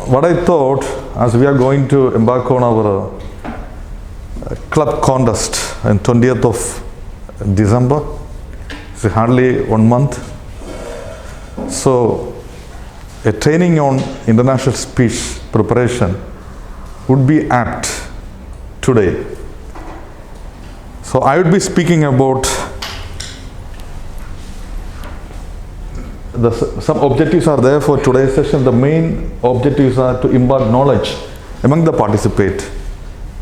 what I thought, as we are going to embark on our club contest on 20th of December, it's hardly 1 month. So a training on international speech preparation would be apt today. So I would be speaking about some objectives are there for today's session. The main objectives are to impart knowledge among the participants.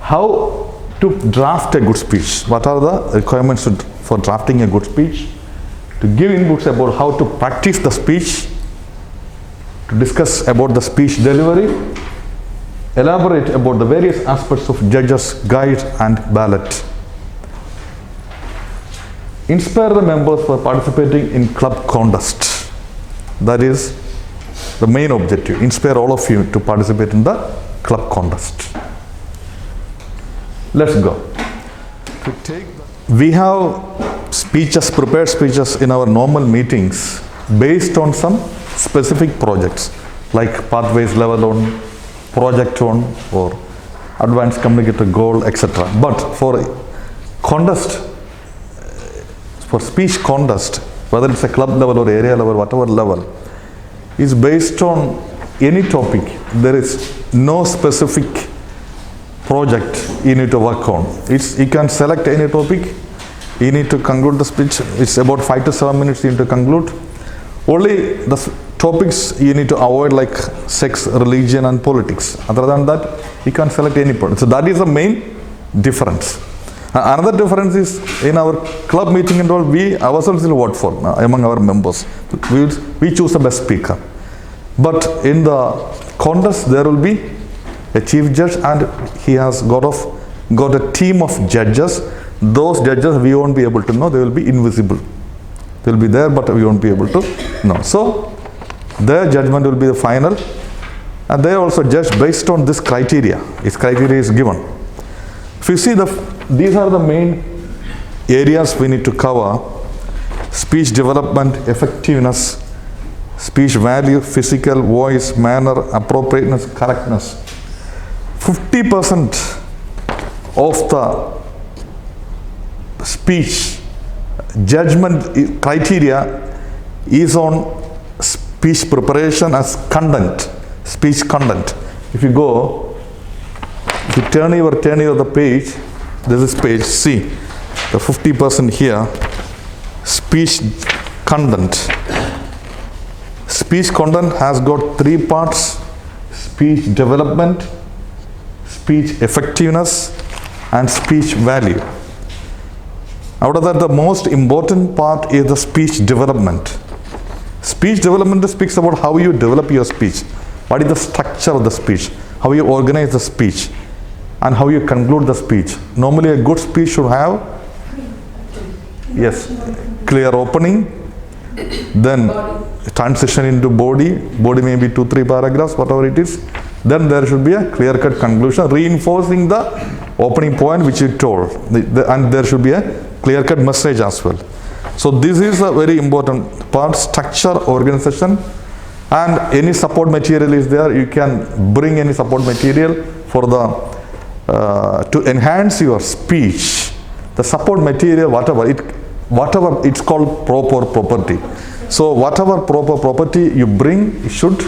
How to draft a good speech. What are the requirements for drafting a good speech? To give inputs about how to practice the speech. To discuss about the speech delivery. Elaborate about the various aspects of judges' guide and ballot. Inspire the members for participating in club contest. That is the main objective. Inspire all of you to participate in the club contest. Let's go. We have speeches, prepared speeches in our normal meetings based on some specific projects like Pathways Level 1, Project 1 or Advanced Communicator Goal, etc. But for contest, for speech contest, whether it's a club level or area level, whatever level, is based on any topic. There is no specific project you need to work on. You can select any topic, you need to conclude the speech. It's about 5 to 7 minutes you need to conclude. Only the topics you need to avoid, like sex, religion and politics. Other than that, you can select any project. So that is the main difference. Another difference is in our club meeting and all, we ourselves will vote for among our members. We choose the best speaker. But in the contest, there will be a chief judge and he has got a team of judges. Those judges we won't be able to know, they will be invisible. They will be there, but we won't be able to know. So their judgment will be the final, and they also judge based on this criteria. Its criteria is given. If you see, these are the main areas we need to cover: speech development, effectiveness, speech value, physical, voice, manner, appropriateness, correctness. 50% of the speech judgment criteria is on speech preparation as content, speech content. If you turn over the page, this is page C, the 50% here, speech content. Speech content has got 3 parts: speech development, speech effectiveness and speech value. Out of that, the most important part is the speech development. Speech development speaks about how you develop your speech, what is the structure of the speech, how you organize the speech, and how you conclude the speech. Normally a good speech should have, yes, clear opening, then transition into body may be 2-3 paragraphs, whatever it is. Then there should be a clear-cut conclusion, reinforcing the opening point which you told, and there should be a clear-cut message as well. So this is a very important part: structure, organization, and any support material is there. You can bring any support material for to enhance your speech. The support material, whatever it's called proper property. So whatever proper property you bring, it should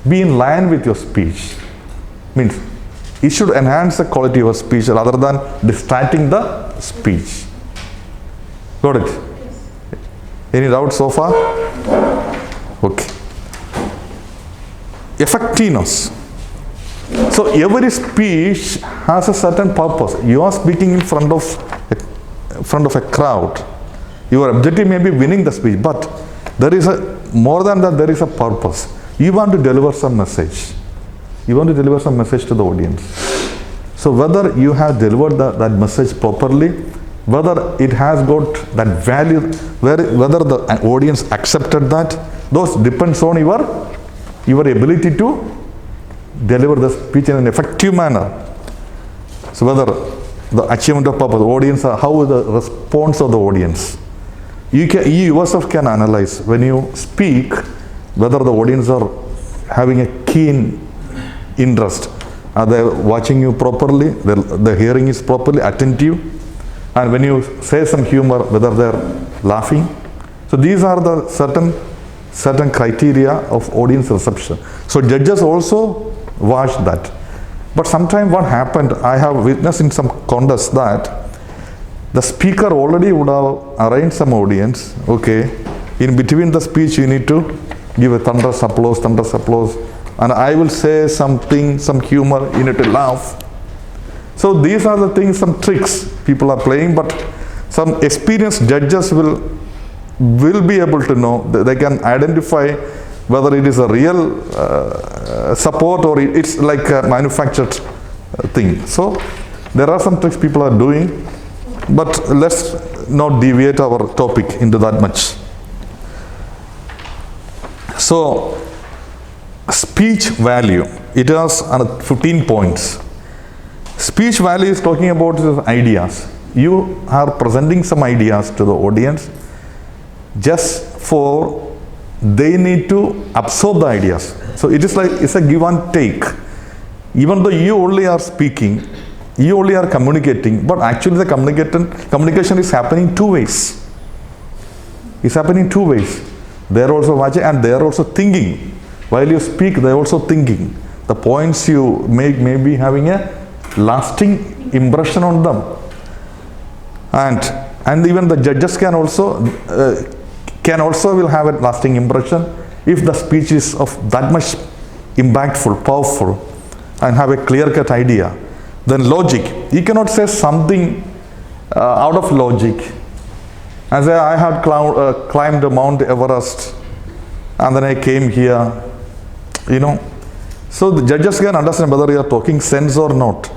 be in line with your speech. Means it should enhance the quality of your speech rather than distracting the speech. Got it? Any doubts so far? Okay. Effectiveness. So every speech has a certain purpose. You are speaking in front of a crowd. Your objective may be winning the speech, but there is more than that, there is a purpose. You want to deliver some message. You want to deliver some message to the audience. So whether you have delivered that message properly, whether it has got that value, whether the audience accepted that, those depends on your ability to deliver the speech in an effective manner. So whether the achievement of purpose, audience, how is the response of the audience. You yourself can analyze when you speak whether the audience are having a keen interest? Are they watching you properly? The hearing is properly attentive? And when you say some humor, whether they're laughing? So these are the certain criteria of audience reception. So judges also watch that. But sometimes what happened, I have witnessed in some contests that the speaker already would have arranged some audience. Okay, in between the speech you need to give a thunderous applause, and I will say something, some humor, you need to laugh. So these are the things, some tricks people are playing, but some experienced judges will be able to know, they can identify whether it is a real support or it's like a manufactured thing. So there are some tricks people are doing, but let's not deviate our topic into that much. So speech value, it has 15 points. Speech value is talking about ideas. You are presenting some ideas to the audience just for they need to absorb the ideas. So it is like, it's a give and take. Even though you only are speaking, you only are communicating, but actually the communication is happening two ways. It's happening two ways. They are also watching and they are also thinking. While you speak, they are also thinking. The points you make may be having a lasting impression on them. And even the judges can also will have a lasting impression if the speech is of that much impactful, powerful, and have a clear-cut idea. Then logic, you cannot say something out of logic. And say, I had climbed Mount Everest and then I came here, you know. So the judges can understand whether you are talking sense or not.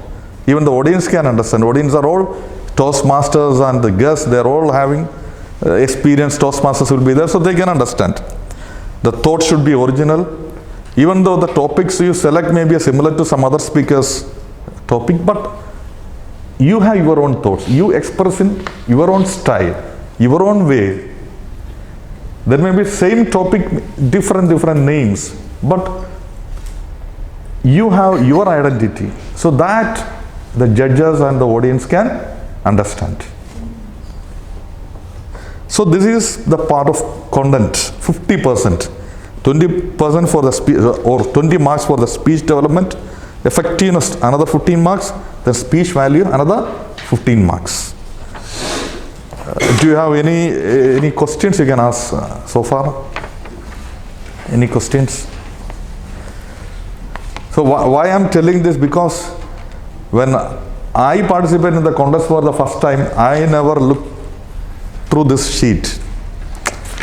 Even the audience can understand. Audience are all Toastmasters and the guests, they are all having experienced Toastmasters will be there, so they can understand. The thought should be original. Even though the topics you select may be similar to some other speakers' topic, but you have your own thoughts. You express in your own style, your own way. There may be same topic, different names, but you have your identity. So that the judges and the audience can understand. So this is the part of content, 50%. 20% for the speech, or 20 marks for the speech development, effectiveness another 15 marks, the speech value another 15 marks. Do you have any questions you can ask so far? Any questions? So why I'm telling this, because when I participated in the contest for the first time, I never looked through this sheet.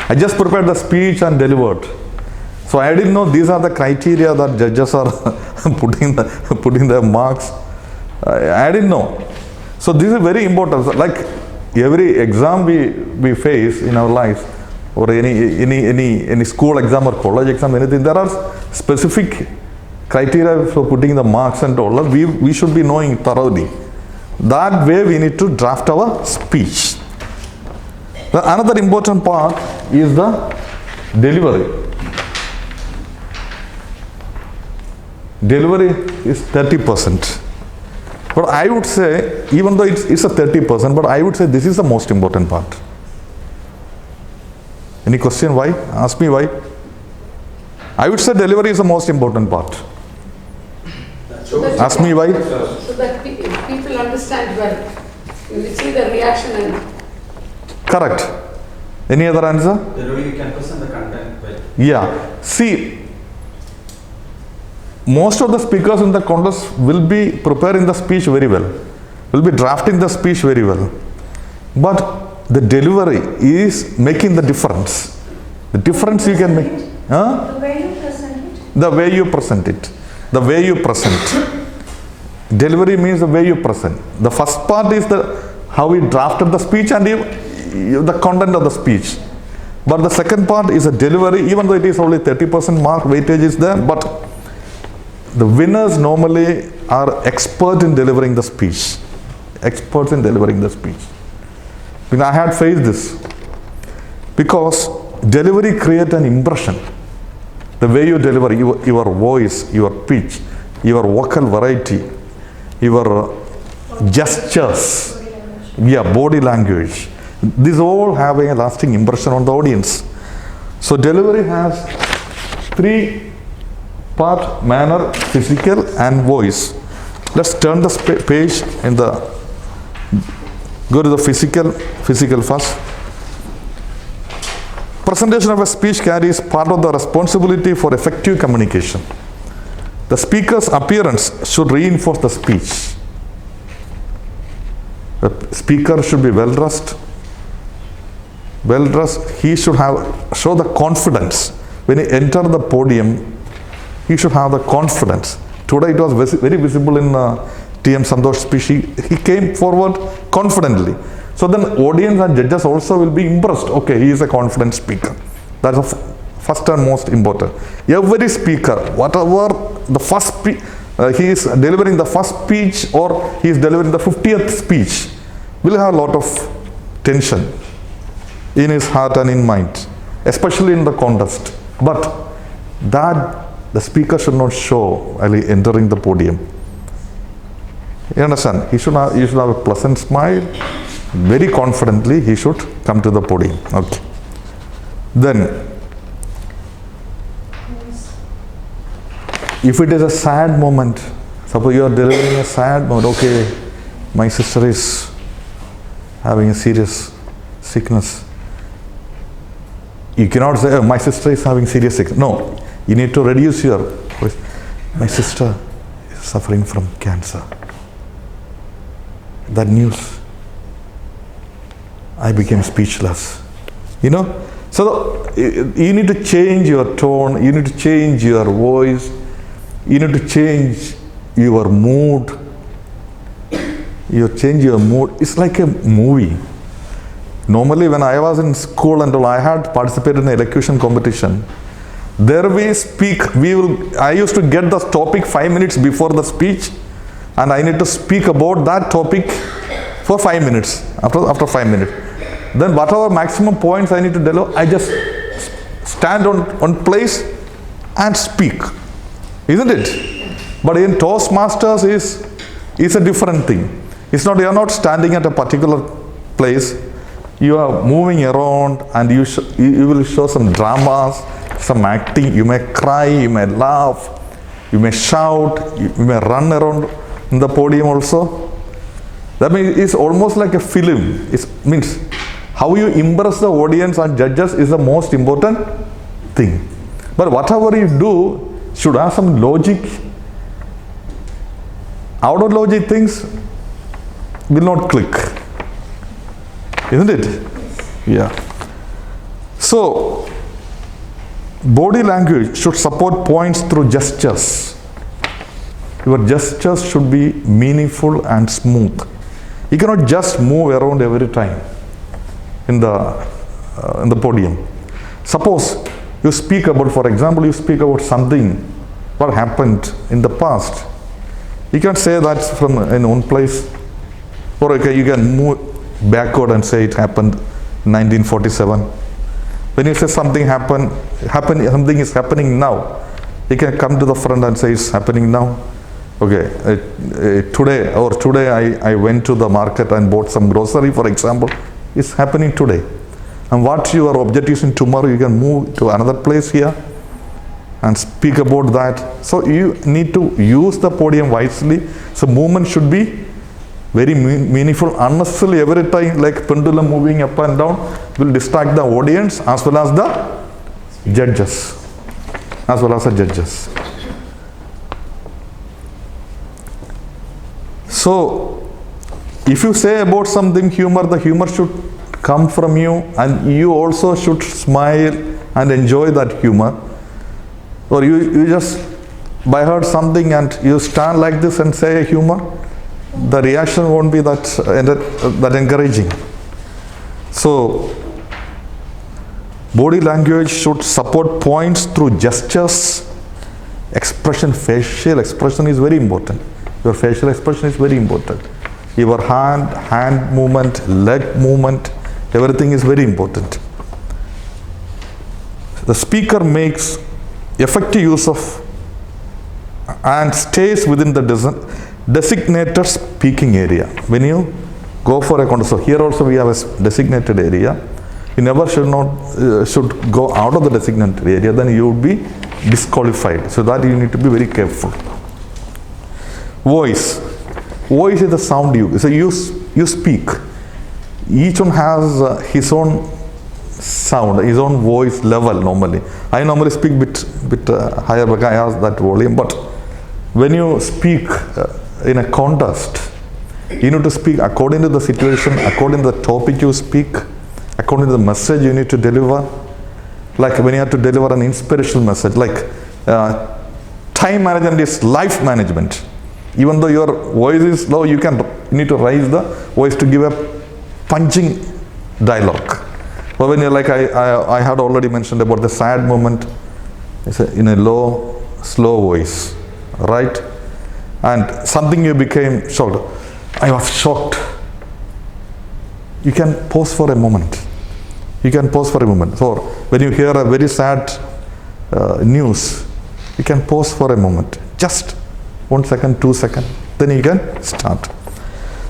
I just prepared the speech and delivered. So I didn't know these are the criteria that judges are putting their marks. I didn't know. So this is very important. So like every exam we face in our lives, or any school exam or college exam, anything, there are specific criteria for putting the marks and all. We should be knowing thoroughly. That way we need to draft our speech. Another important part is the delivery. Delivery is 30%. But I would say, even though it's a 30%, but I would say this is the most important part. Any question why? Ask me why. I would say delivery is the most important part. Ask me why. So that people understand well. You will see the reaction and... Correct. Any other answer? Delivery, you can present the content well. Yeah. See, most of the speakers in the contest will be preparing the speech very well, will be drafting the speech very well. But the delivery is making the difference. The difference you can make. The way you present it. The way you present it. The way you present. Delivery means the way you present. The first part is how we drafted the speech and the content of the speech. But the second part is a delivery, even though it is only 30% mark weightage is there, but the winners normally are expert in delivering the speech. Experts in delivering the speech. I had faced this. Because delivery creates an impression. The way you deliver, your voice, your pitch, your vocal variety, your gestures, body language. These all have a lasting impression on the audience. So delivery has 3 part: manner, physical and voice. Let's turn the page in the, go to the physical first. Presentation of a speech carries part of the responsibility for effective communication. The speaker's appearance should reinforce the speech. The speaker should be well dressed. He should show the confidence. When he enters the podium, he should have the confidence. Today it was very visible in TM Santosh's speech. He came forward confidently. So then audience and judges also will be impressed. Okay, he is a confident speaker. That's the first and most important. Every speaker, whatever the first he is delivering the first speech or he is delivering the 50th speech, will have a lot of tension in his heart and in mind, especially in the contest. But that the speaker should not show while entering the podium. You understand? He should have a pleasant smile. Very confidently he should come to the podium. Okay. Then, if it is a sad moment, suppose you are delivering a sad moment, okay, my sister is having a serious sickness. You cannot say, oh, my sister is having serious sickness. No, you need to reduce your voice. My sister is suffering from cancer. That news, I became speechless. You know? So you need to change your tone, you need to change your voice, you need to change your mood. You change your mood. It's like a movie. Normally when I was in school and all, I had participated in an elocution competition. There we speak, I used to get the topic 5 minutes before the speech, and I need to speak about that topic for 5 minutes, after 5 minutes. Then whatever maximum points I need to deliver, I just stand on place and speak. Isn't it? But in Toastmasters is a different thing. It's not, you are not standing at a particular place. You are moving around and you will show some dramas, some acting. You may cry, you may laugh, you may shout, you may run around in the podium also. That means it's almost like a film. It means how you impress the audience and judges is the most important thing. But whatever you do should have some logic. Out of logic things will not click. Isn't it? Yeah. So, body language should support points through gestures. Your gestures should be meaningful and smooth. You cannot just move around every time in the podium. Suppose you speak about, for example, you speak about something what happened in the past. You can say that from in one place, or you can move backward and say it happened in 1947. When you say something something is happening now, you can come to the front and say it's happening now. Okay, today I went to the market and bought some grocery, for example. It's happening today. And what your objective is in tomorrow, you can move to another place here and speak about that. So you need to use the podium wisely. So movement should be very meaningful. Unnecessarily every time like pendulum moving up and down will distract the audience as well as the judges. So if you say about something humor, the humor should come from you, and you also should smile and enjoy that humor. Or you just by heard something and you stand like this and say humor, the reaction won't be that encouraging. So body language should support points through gestures. Expression, facial expression is very important. Your facial expression is very important. Your hand movement, leg movement, everything is very important. The speaker makes effective use of and stays within the designated speaking area. When you go for a contest, so here also we have a designated area. You never should go out of the designated area, then you would be disqualified. So that you need to be very careful. Voice. Voice is the sound so you speak. Each one has his own sound, his own voice level normally. I normally speak bit higher because I have that volume, but when you speak in a contest, you need to speak according to the situation, according to the topic you speak, according to the message you need to deliver. Like when you have to deliver an inspirational message, like time management is life management. Even though your voice is low, you need to raise the voice to give a punching dialogue. But when you're like, I had already mentioned about the sad moment, it's in a low, slow voice, right? And something you became shocked. I was shocked. You can pause for a moment. You can pause for a moment. So when you hear a very sad news, you can pause for a moment. Just 1 second, 2 seconds, then you can start.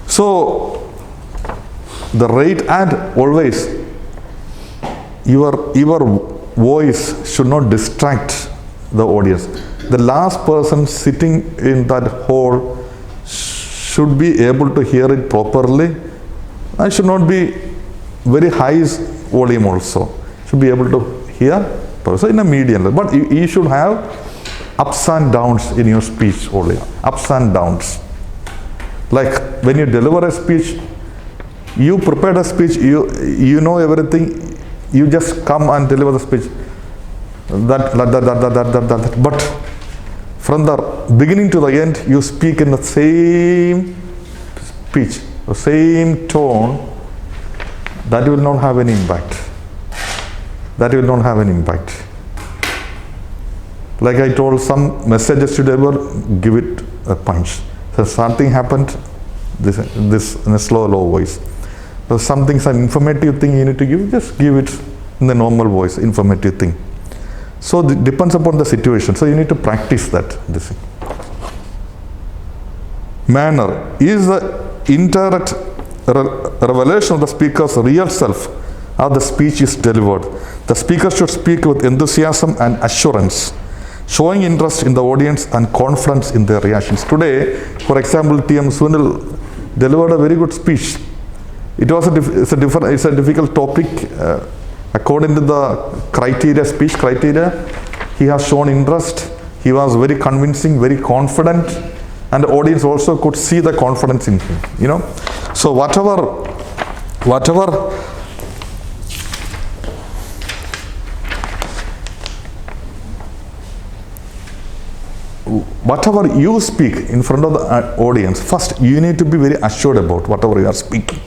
So the rate, and always your voice should not distract the audience. The last person sitting in that hall should be able to hear it properly. And should not be very high volume also. Should be able to hear, so in a medium level. But you should have ups and downs in your speech only. Ups and downs. Like when you deliver a speech, you prepared a speech, you know everything, you just come and deliver the speech. That. But from the beginning to the end, you speak in the same speech, the same tone. That will not have any impact. That will not have any impact. Like I told, some messages to deliver, give it a punch. So something happened, this in a slow voice. So something's an informative thing you need to give, just give it in the normal voice, informative thing. So it depends upon the situation. So you need to practice that. This manner is the indirect revelation of the speaker's real self, how the speech is delivered. The speaker should speak with enthusiasm and assurance, showing interest in the audience and confidence in their reactions. Today, for example, TM Sunil delivered a very good speech. It was it's a difficult topic. According to the speech criteria, he has shown interest. He was very convincing, very confident, and the audience also could see the confidence in him. You know, so whatever you speak in front of the audience, first you need to be very assured about whatever you are speaking.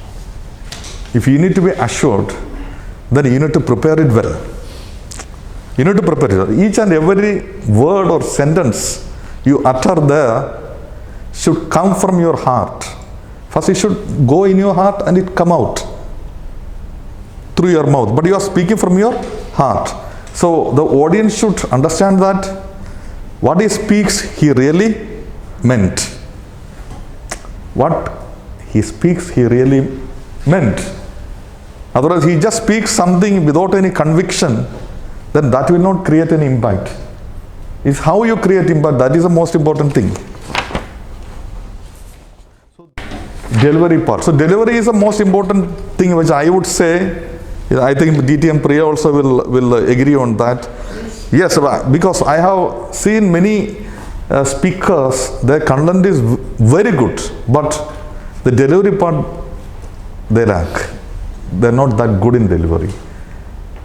If you need to be assured, then you need to prepare it well. You need to prepare it well. Each and every word or sentence you utter there should come from your heart. First it should go in your heart and it come out through your mouth. But you are speaking from your heart. So the audience should understand that what he speaks, he really meant. What he speaks, he really meant. Otherwise, he just speaks something without any conviction, then that will not create any impact. It's how you create impact, that is the most important thing. So, delivery part. So, delivery is the most important thing which I would say. I think TM Premugh also will agree on that. Yes, because I have seen many speakers, their content is very good, but the delivery part, they lack. They're not that good in delivery.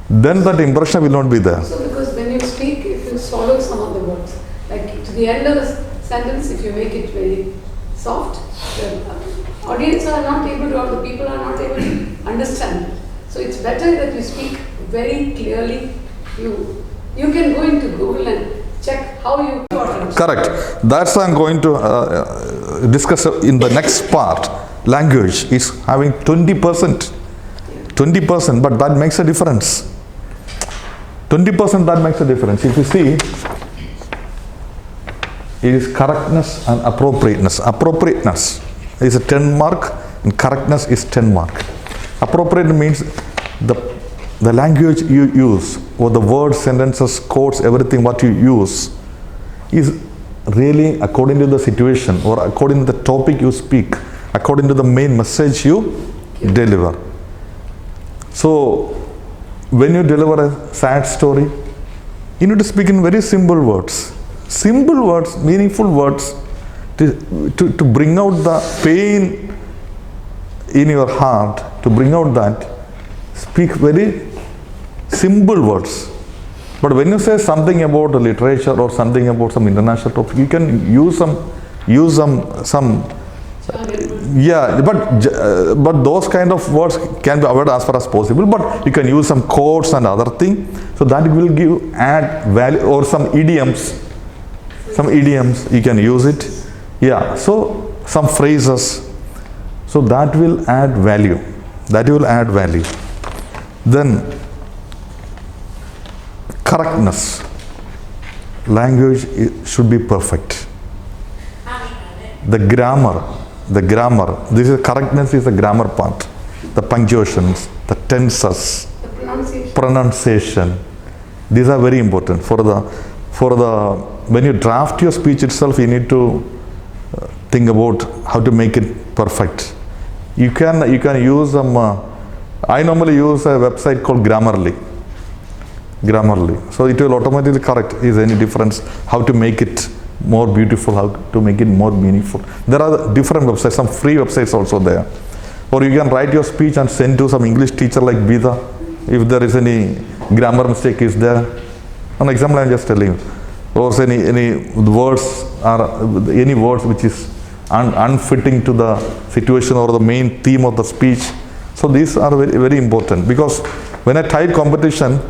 Then that impression will not be there. So because when you speak, if you swallow some of the words, like to the end of the sentence, if you make it very soft, the audience are not able to, or the people are not able to understand. So it's better that you speak very clearly. You can go into Google and check how you... Correct. That's I'm going to discuss in the next part. Language is having 20%. 20%, but that makes a difference. 20% that makes a difference. If you see, is correctness and appropriateness. Appropriateness is a 10 mark and correctness is 10 mark. Appropriate means the language you use or the words, sentences, quotes, everything what you use is really according to the situation or according to the topic you speak, according to the main message you deliver. So when you deliver a sad story, you need to speak in very simple words. Simple words, meaningful words to bring out the pain in your heart, to bring out that. Speak very simple words. But when you say something about the literature or something about some international topic, you can use some yeah, but those kind of words can be avoided as far as possible, but you can use some quotes and other thing, so that will add value, or some idioms you can use it. Yeah, so some phrases, so that will add value. Then correctness. Language should be perfect. The grammar. This is correctness is the grammar part. The punctuations, the tenses, The pronunciation. These are very important for the when you draft your speech itself. You need to think about how to make it perfect. You can use some. I normally use a website called Grammarly. So it will automatically correct is any difference, how to make it more beautiful, how to make it more meaningful. There are different websites, some free websites also there. Or you can write your speech and send to some English teacher like Bida. If there is any grammar mistake is there. An example I am just telling you. Or any words which is unfitting to the situation or the main theme of the speech. So these are very, very important, because when a tight competition,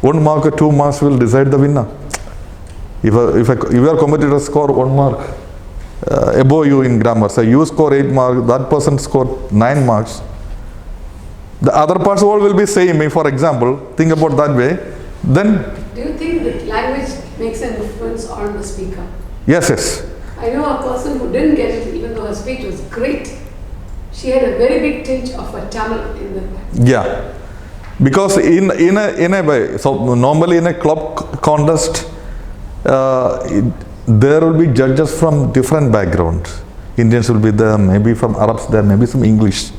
1 mark or 2 marks will decide the winner. If your competitor score 1 mark above you in grammar, so you score 8 marks, that person scored 9 marks, the other parts all will be same. For example, think about that way. Then Do you think that language makes an influence on the speaker? yes. I know a person who didn't get it even though her speech was great. She had a very big tinge of a Tamil in the... Yeah. Because in a way, so normally in a club contest, there will be judges from different backgrounds. Indians will be there, maybe from Arabs there, maybe some English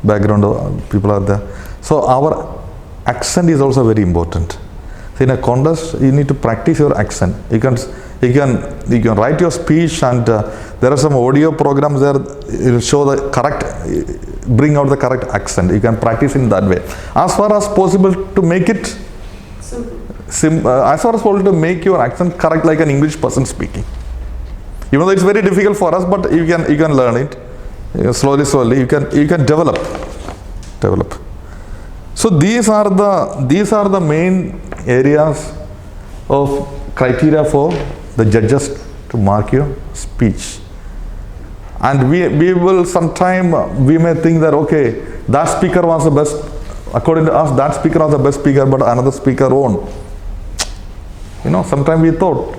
background people are there. So our accent is also very important. So in a contest, you need to practice your accent. You can write your speech, and there are some audio programs there. It will show the correct, bring out the correct accent. You can practice in that way. As far as possible to make it as far as possible to make your accent correct like an English person speaking. Even though it's very difficult for us, but you can learn it slowly. You can develop. So these are the main areas of criteria for the judges to mark your speech. And we will sometime, we may think that, okay, that speaker was the best, according to us, that speaker was the best speaker, but another speaker won. Sometimes we thought,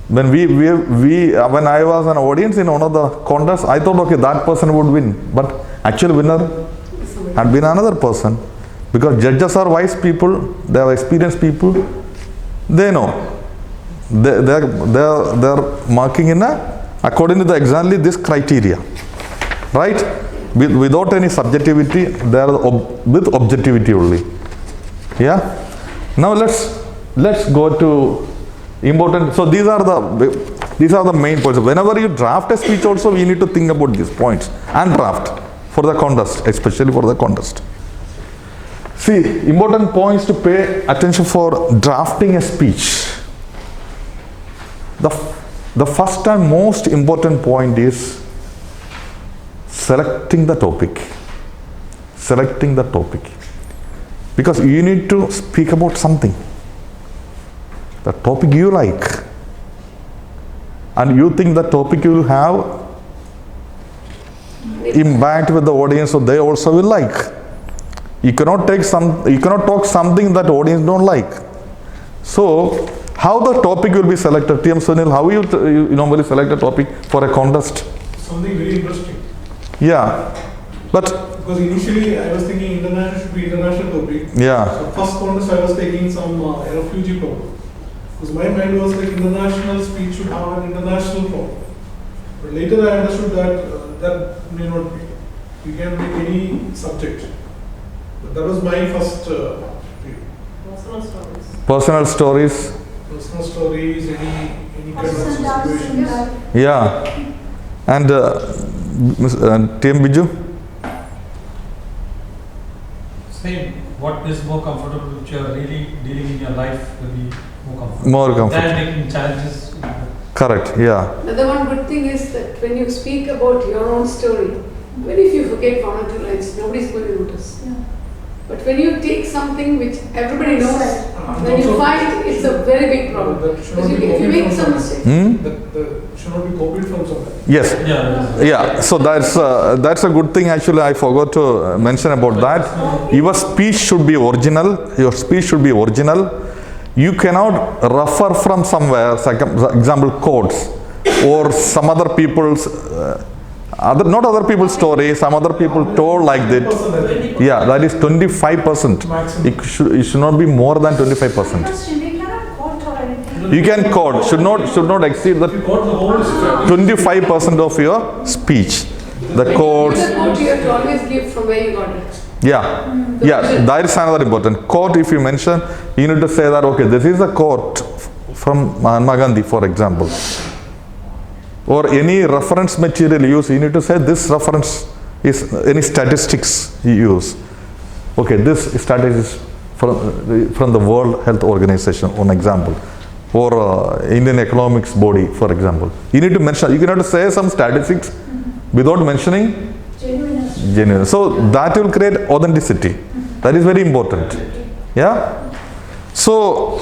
when when I was an audience in one of the contests, I thought, okay, that person would win, but actual winner had been another person, because judges are wise people, they are experienced people, they know. They're marking according to exactly this criteria, right? Without any subjectivity, they are with objectivity only. Yeah. Now let's go to important. So these are the main points. Whenever you draft a speech, also you need to think about these points and draft for the contest, especially for the contest. See, important points to pay attention for drafting a speech. The first and most important point is selecting the topic. Because you need to speak about something, the topic you like, and you think the topic you will have impact with the audience, so they also will like. You cannot talk something that audience don't like. So How the topic will be selected? TM Sunil, how you normally select a topic for a contest? Something very interesting. Yeah, but Because initially I was thinking international should be international topic. yeah, So first contest I was taking some refugee problem. Because my mind was like international speech should have an international form. But later I understood that that may not be. You can make any subject. But that was my first view. Personal stories. personal stories. Personal stories, any kind of Ups and downs in situation. life. Yeah, and TM Biju. Same. What is more comfortable, which you are really dealing in your life, will be more comfortable. More comfortable. Than taking challenges. Correct. Yeah. Another one good thing is that when you speak about your own story, even if you forget one or two lines, nobody's going to notice. Yeah. But when you take something which everybody knows, And then you also- find it's a very big problem. That should Because not be if you copied make from some somewhere. mistake, Hmm? That should not be copied from somewhere. Yes. Yeah. Yeah. So that's a good thing. Actually, I forgot to mention about that. Your speech should be original. Your speech should be original. You cannot refer from somewhere, like example quotes or some other people's not other people's story, some other people told like that. 20%. Yeah, that is 25%. Maximum. It should not be more than 25%. Question, we cannot quote or anything. You can quote, should not exceed If the you got the whole script, 25% of your speech. The quotes. the quote you have to always give from where you got it. Yeah, that is another important. Quote, if you mention, you need to say that, okay, this is a quote from Mahatma Gandhi, for example. Or any reference material you use, you need to say this reference is any statistics you use. Okay, this statistics from the World Health Organization, one example. Or Indian Economics Body, for example. You need to mention, you cannot say some statistics without mentioning Genuineness. genuine. So that will create authenticity. That is very important. Yeah. So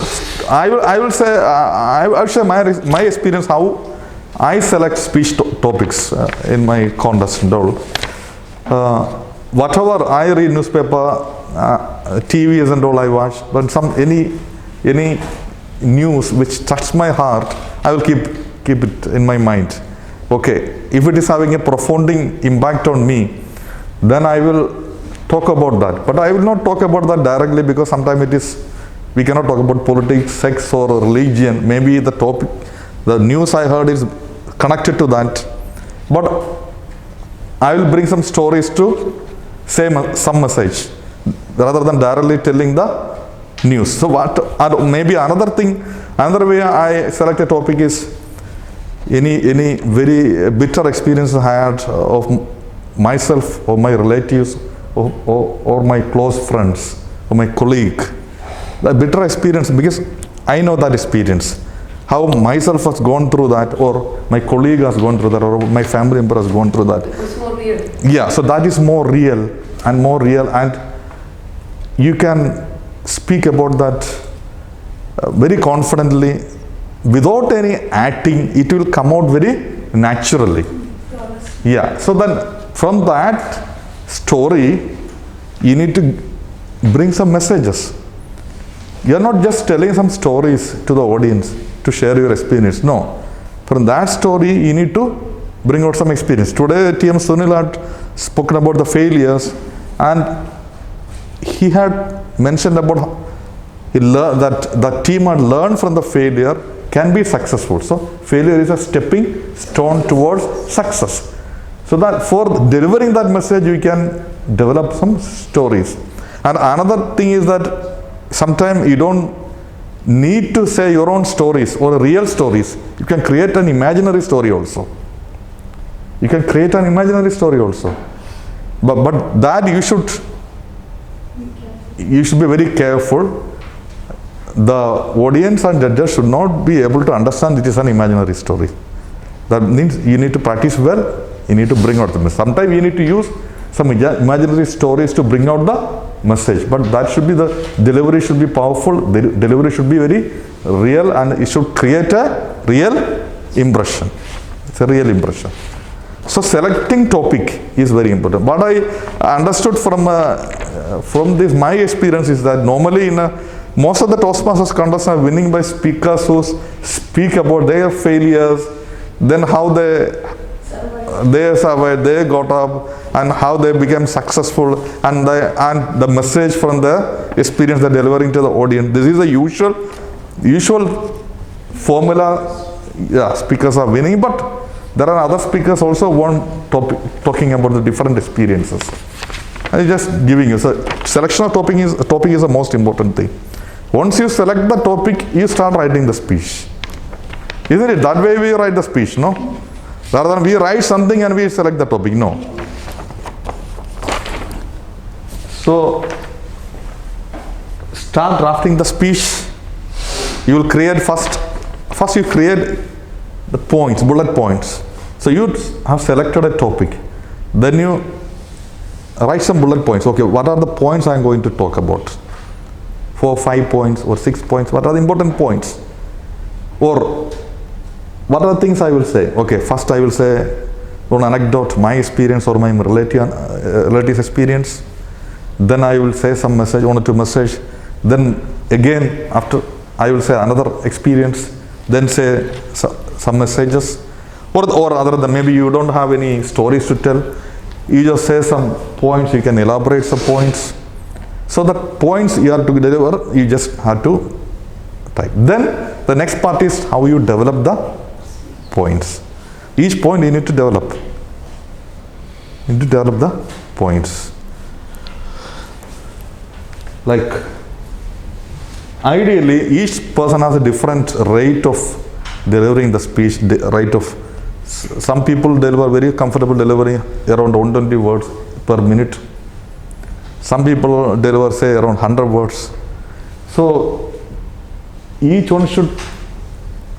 I will say I will share my experience how I select speech topics in my contest and all. Whatever I read newspaper, TVs and all I watch, but any news which touches my heart, I will keep it in my mind. Okay, if it is having a profounding impact on me, then I will talk about that. But I will not talk about that directly because sometimes we cannot talk about politics, sex or religion. Maybe the topic, the news I heard is connected to that. But I will bring some stories to say some message rather than directly telling the news. So maybe another way I select a topic is any very bitter experience I had of myself or my relatives or my close friends or my colleague. The bitter experience, because I know that experience. How myself has gone through that, or my colleague has gone through that, or my family member has gone through that. It's more real. Yeah, so that is more real, and you can speak about that very confidently without any acting. It will come out very naturally. Yeah, so then from that story you need to bring some messages. You are not just telling some stories to the audience to share your experience. No, from that story you need to bring out some experience. Today TM Sunil had spoken about the failures, and he had mentioned about that the team had learned from the failure can be successful. So failure is a stepping stone towards success. So that for delivering that message you can develop some stories. And another thing is that sometimes you don't need to say your own stories or real stories. You can create an imaginary story also. You can create an imaginary story also. But that you should be very careful. The audience and judges should not be able to understand it is an imaginary story. That means you need to practice well. You need to bring out the message. Sometimes you need to use some imaginary stories to bring out the message. But that should be the delivery should be powerful. The delivery should be very real, and it should create a real impression. It's a real impression. So selecting topic is very important. What I understood from this my experience is that normally in a Most of the Toastmasters contests are winning by speakers who speak about their failures, then how they survived, they got up, and how they became successful, and the message from the experience they're delivering to the audience. This is the usual formula. Yeah, speakers are winning, but there are other speakers also talking about the different experiences. I'm just giving you. So selection of topic is the most important thing. Once you select the topic, you start writing the speech. Isn't it? That way we write the speech, no? Rather than we write something and we select the topic, no. So start drafting the speech. You will create first you create the points, bullet points. So you have selected a topic. Then you write some bullet points. Okay, what are the points I am going to talk about? 4, 5 points or 6 points. What are the important points? Or what are the things I will say? Okay, first I will say one anecdote, my experience or my relative's experience. Then I will say some message, one or two message. Then again, after I will say another experience. Then say some messages. Or other than maybe you don't have any stories to tell. You just say some points, you can elaborate some points. So the points you have to deliver, you just have to type. Then the next part is how you develop the points. Each point you need to develop. You need to develop the points. Like, ideally, each person has a different rate of delivering the speech, some people deliver very comfortable delivering around 120 words per minute. Some people deliver say around 100 words. So each one should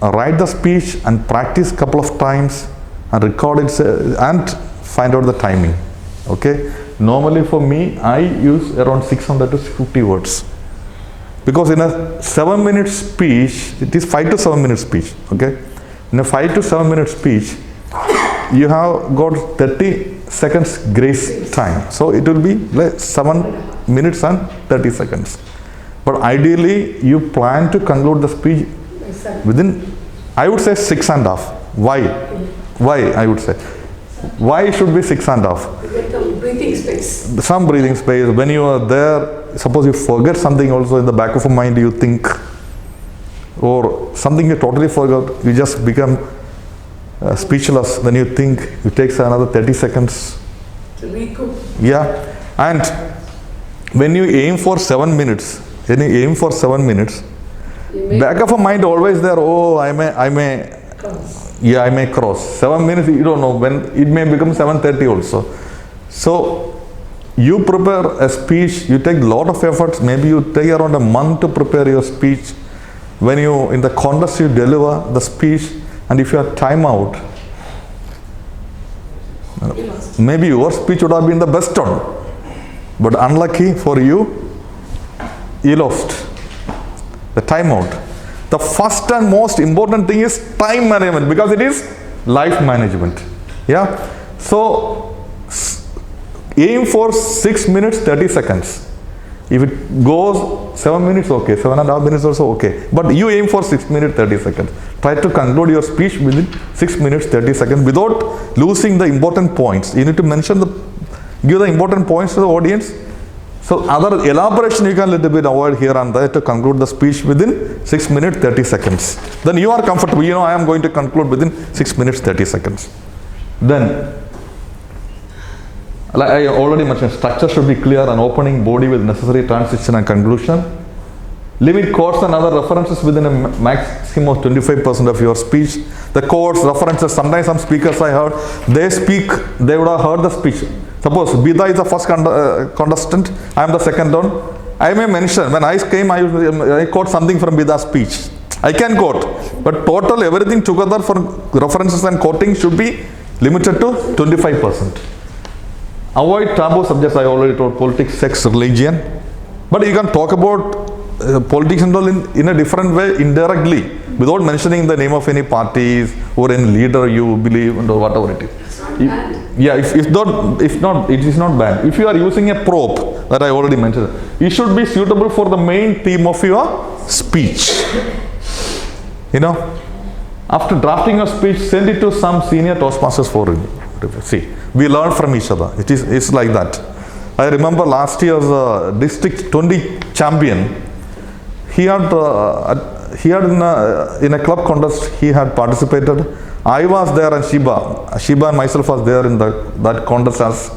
write the speech and practice couple of times and record it and find out the timing. Okay. Normally for me, I use around 600 to 650 words. Because in a 7-minute speech, it is 5 to 7 minute speech. Okay. In a 5 to 7 minute speech, you have got 30 seconds grace time. So it will be like 7 minutes and 30 seconds. But ideally, you plan to conclude the speech within, I would say 6.5. Why? Why I would say? Why should be 6.5? You get some breathing space. Some breathing space. When you are there, suppose you forget something also in the back of your mind, you think, or something you totally forgot, you just become speechless. Then you think, it takes another 30 seconds. To recoup. Yeah. And when you aim for 7 minutes, back of your mind always there, oh, I may cross. 7 minutes, you don't know, when it may become 7:30 also. So you prepare a speech, you take a lot of efforts, maybe you take around a month to prepare your speech. When you, in the contest, you deliver the speech, and if you have time out, maybe your speech would have been the best one. But unlucky for you, you lost the time out. The first and most important thing is time management, because it is life management. Yeah. So aim for 6 minutes 30 seconds. If it goes 7 minutes, okay. 7.5 minutes also okay. But you aim for 6 minutes 30 seconds. Try to conclude your speech within 6 minutes 30 seconds without losing the important points. You need to give the important points to the audience. So other elaboration you can little bit avoid here and there to conclude the speech within 6 minutes 30 seconds. Then you are comfortable. You know, I am going to conclude within 6 minutes 30 seconds. Then, like I already mentioned, structure should be clear and opening body with necessary transition and conclusion. Limit quotes and other references within a maximum of 25% of your speech. The quotes, references, sometimes some speakers I heard, they would have heard the speech. Suppose Bida is the first contestant, I am the second one. I may mention, when I came, I quote something from Bida's speech. I can quote, but total everything together for references and quoting should be limited to 25%. Avoid taboo subjects, I already told, politics, sex, religion. But you can talk about politics and all in a different way, indirectly, without mentioning the name of any parties or any leader you believe and or whatever it is. It's not bad. Yeah, if not, it is not bad. If you are using a prop that I already mentioned, it should be suitable for the main theme of your speech. You know, after drafting your speech, send it to some senior Toastmasters for review. See, we learn from each other. It's like that. I remember last year's District 20 champion. He had in a club contest. He had participated. I was there and Shiba and myself was there in that contest as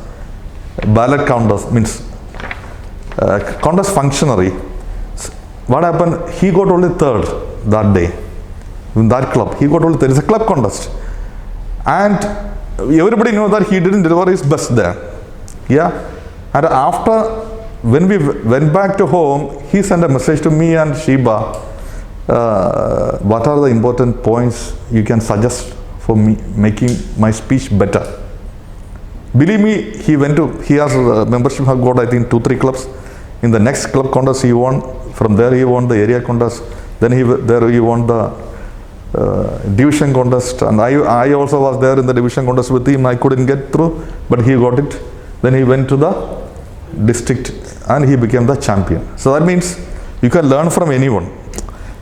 ballot counters, means contest functionary. What happened? He got only third that day in that club. He got only third. It's a club contest, and everybody knew that he didn't deliver his best there. Yeah, and after when we went back to home, he sent a message to me and Shiba. What are the important points you can suggest for me making my speech better? Believe me, he has a membership, have got I think 2-3 clubs. In the next club contest he won. From there he won the area contest. Then he won the division contest, and I also was there in the division contest with him. I couldn't get through, but he got it. Then he went to the district and he became the champion. So that means you can learn from anyone.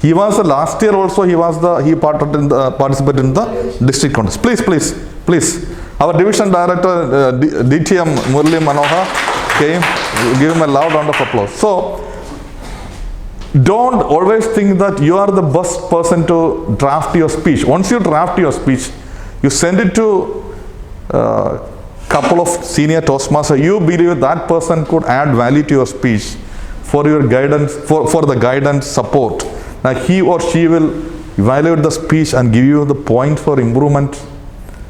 He was last year also. He participated in the district contest. Please. Our division director TM Premugh came. Give him a loud round of applause. So don't always think that you are the best person to draft your speech. Once you draft your speech, you send it to couple of senior Toastmasters. You believe that person could add value to your speech for your guidance, for the guidance support. Now he or she will evaluate the speech and give you the point for improvement,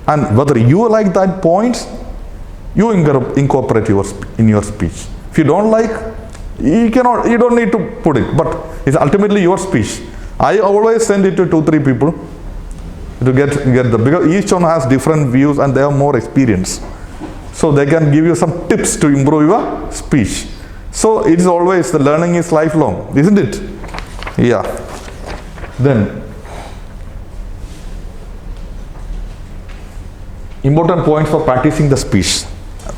and whether you like that points, you incorporate in your speech. If you don't like, you don't need to put it, but it's ultimately your speech. I always send it to 2-3 people to get because each one has different views and they have more experience, so they can give you some tips to improve your speech. So it's always, the learning is lifelong, isn't it? Yeah. Then important points for practicing the speech.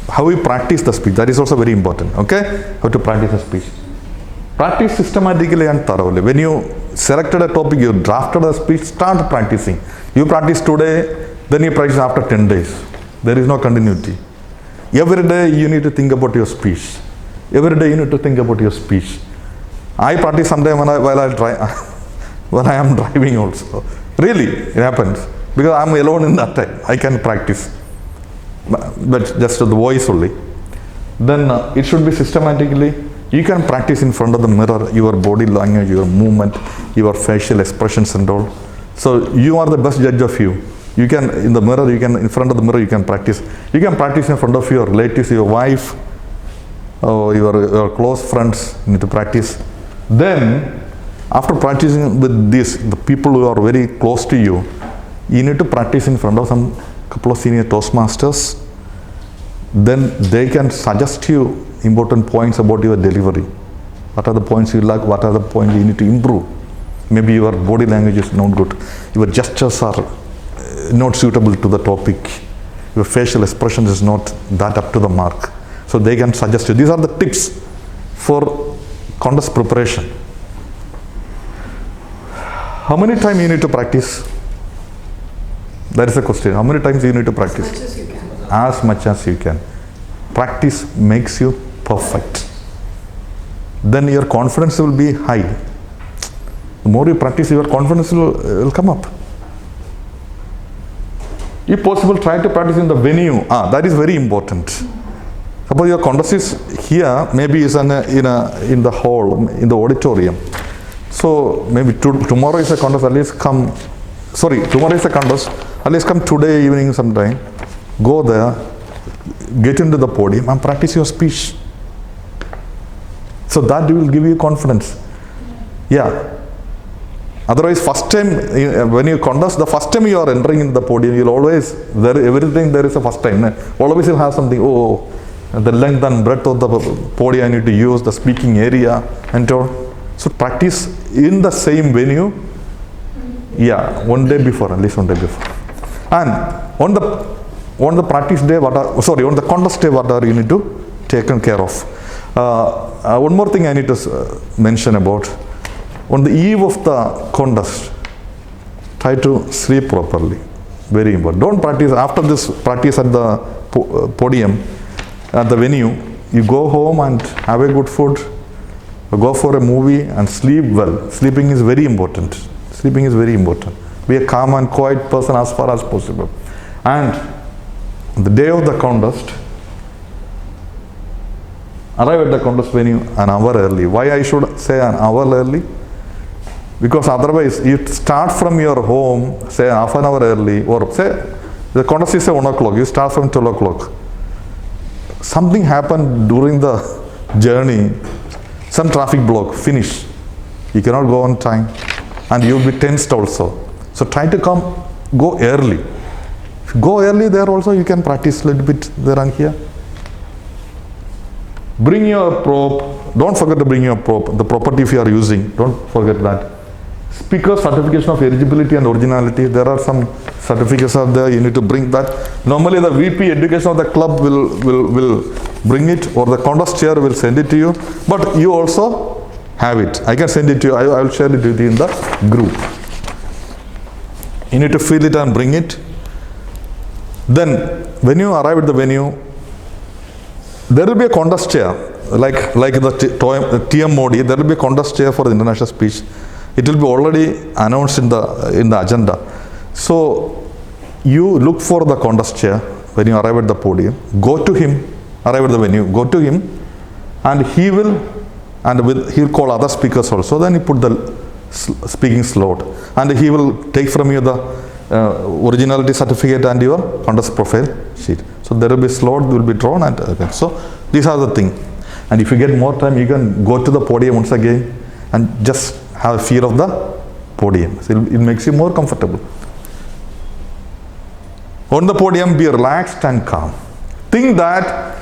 How we practice the speech, that is also very important. Okay, how to practice the speech. Practice systematically and thoroughly. When you selected a topic, you drafted a speech, start practicing. You practice today, then you practice after 10 days. There is no continuity. Every day you need to think about your speech. Every day you need to think about your speech. I practice sometime when I am driving also. Really, it happens. Because I am alone in that time. I can practice. But just the voice only. Then it should be systematically. You can practice in front of the mirror, your body language, your movement, your facial expressions and all. So you are the best judge of you. You can, in front of the mirror you can practice. You can practice in front of your relatives, your wife, or your close friends. You need to practice. Then, after practicing with the people who are very close to you, you need to practice in front of some couple of senior Toastmasters. Then they can suggest you important points about your delivery. What are the points you like? What are the points you need to improve? Maybe your body language is not good. Your gestures are not suitable to the topic. Your facial expression is not that up to the mark. So they can suggest you. These are the tips for contest preparation. How many times you need to practice? That is the question. How many times you need to practice? As much as you can. As much as you can. Practice makes you perfect. Then your confidence will be high. The more you practice, your confidence will come up. If possible, try to practice in the venue. That is very important. Suppose your contest is here, maybe it's in the hall, in the auditorium. So maybe tomorrow is a contest, at least come. Tomorrow is a contest, at least come today evening sometime. Go there, get into the podium and practice your speech. So that will give you confidence. Yeah. Otherwise, first time when you contest, the first time you are entering in the podium, you'll always, everything there is a first time. Always you'll have something, the length and breadth of the podium I need to use, the speaking area and all. So practice in the same venue. Yeah, one day before, at least one day before. And on the practice day, on the contest day, what are you need to taken care of. One more thing I need to mention about. On the eve of the contest, try to sleep properly. Very important. Don't practice after this practice at the podium, at the venue. You go home and have a good food, go for a movie and sleep well. Sleeping is very important. Sleeping is very important. Be a calm and quiet person as far as possible. And on the day of the contest, arrive at the contest venue an hour early. Why I should say an hour early? Because otherwise you start from your home, say half an hour early, or say the contest is 1 o'clock, you start from 12 o'clock. Something happened during the journey, some traffic block, finish. You cannot go on time and you will be tensed also. So try to go early. If you go early there also, you can practice a little bit there and here. Bring your prop. Don't forget to bring your prop. The property if you are using, don't forget that. Speaker certification of eligibility and originality. There are some certificates are there. You need to bring that. Normally the VP education of the club will bring it, or the contest chair will send it to you. But you also have it. I can send it to you. I will share it with you in the group. You need to fill it and bring it. Then when you arrive at the venue, there will be a contest chair, like the TM Modi. There will be a contest chair for the international speech. It will be already announced in the agenda. So you look for the contest chair when you arrive at the podium. Go to him. Arrive at the venue. Go to him, and he will call other speakers also. Then he put the speaking slot, and he will take from you the originality certificate and your contest profile sheet. So there will be slot will be drawn, and so these are the things. And if you get more time, you can go to the podium once again and just have a feel of the podium. So it makes you more comfortable. On the podium, be relaxed and calm. Think that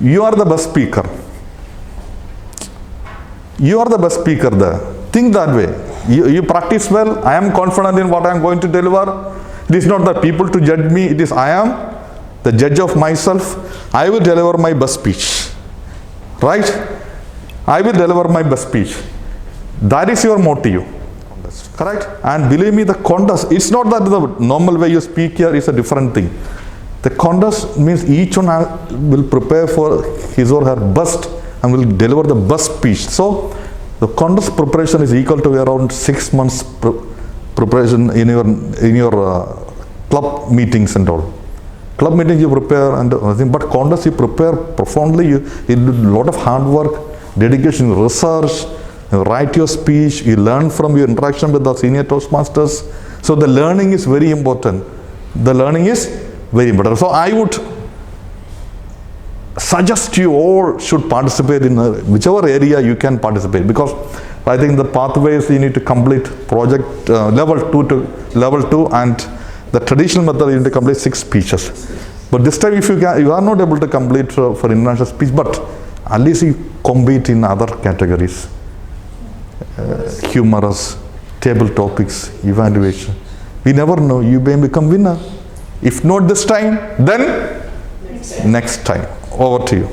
you are the best speaker. You are the best speaker there. Think that way. You practice well. I am confident in what I am going to deliver. It is not the people to judge me. It is I am the judge of myself. I will deliver my best speech. Right? I will deliver my best speech. That is your motive. Correct? And believe me, the contest, it's not that the normal way you speak here is a different thing. The contest means each one will prepare for his or her best and will deliver the best speech. So the contest preparation is equal to around 6 months preparation in your club meetings and all. Club meetings you prepare and everything, but contest you prepare profoundly. You do a lot of hard work, dedication, research. You write your speech. You learn from your interaction with the senior Toastmasters. So the learning is very important. The learning is very important. So I would suggest you all should participate in whichever area you can participate, because I think the pathways you need to complete project level 2 to level 2, and the traditional method you need to complete 6 speeches. But this time if you are not able to complete for international speech, but at least you compete in other categories. Humorous, table topics, evaluation. We never know, you may become winner. If not this time, then next time. Over to you.